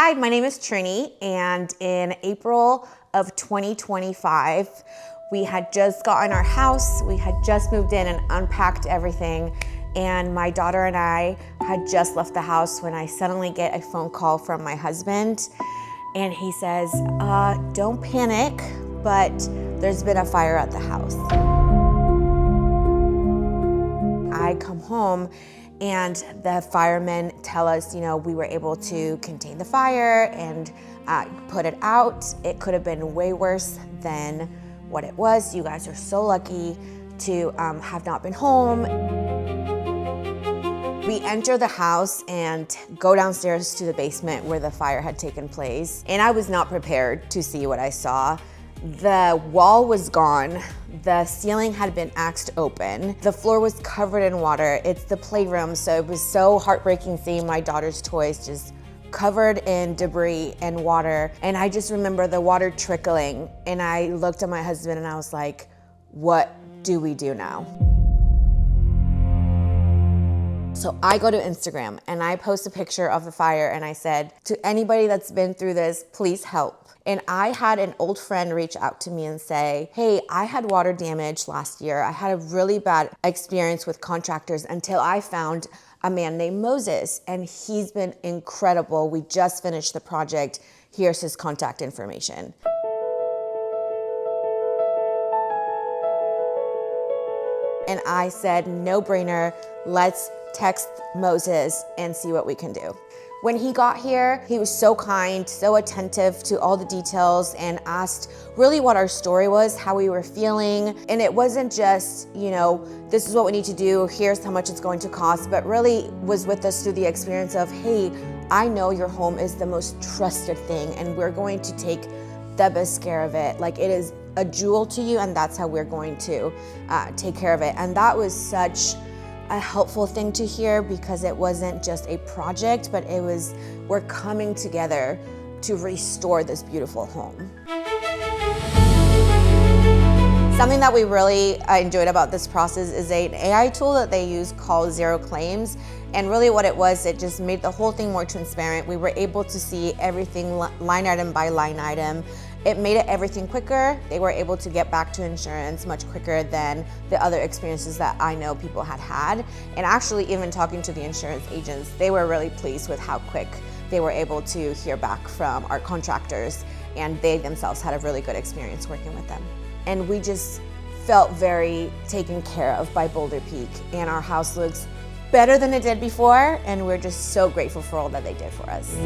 Hi, my name is Trini, and in April of 2025, we had just gotten our house, we had just moved in and unpacked everything, and my daughter and I had just left the house when I suddenly get a phone call from my husband, and he says, don't panic, but there's been a fire at the house. I come home and the firemen tell us, we were able to contain the fire and put it out. It could have been way worse than what it was. You guys are so lucky to have not been home. We enter the house and go downstairs to the basement where the fire had taken place. And I was not prepared to see what I saw. The wall was gone. The ceiling had been axed open. The floor was covered in water. It's the playroom, so it was so heartbreaking seeing my daughter's toys just covered in debris and water. And I just remember the water trickling, and I looked at my husband and I was like, what do we do now? So I go to Instagram and I post a picture of the fire and I said, to anybody that's been through this, please help. And I had an old friend reach out to me and say, hey, I had water damage last year. I had a really bad experience with contractors until I found a man named Moses, and he's been incredible. We just finished the project. Here's his contact information. And I said, no brainer, let's text Moses and see what we can do. When he got here, he was so kind, so attentive to all the details and asked really what our story was, how we were feeling. And it wasn't just, this is what we need to do, here's how much it's going to cost, but really was with us through the experience of, hey, I know your home is the most trusted thing and we're going to take the best care of it. Like, it is a jewel to you and that's how we're going to take care of it. And that was such a helpful thing to hear, because it wasn't just a project, but it was, we're coming together to restore this beautiful home. Something that we really enjoyed about this process is an AI tool that they use called Zero Claims. And really what it was, it just made the whole thing more transparent. We were able to see everything line item by line item. It made everything quicker. They were able to get back to insurance much quicker than the other experiences that I know people had had. And actually, even talking to the insurance agents, they were really pleased with how quick they were able to hear back from our contractors, and they themselves had a really good experience working with them. And we just felt very taken care of by Boulder Peak, and our house looks better than it did before, and we're just so grateful for all that they did for us.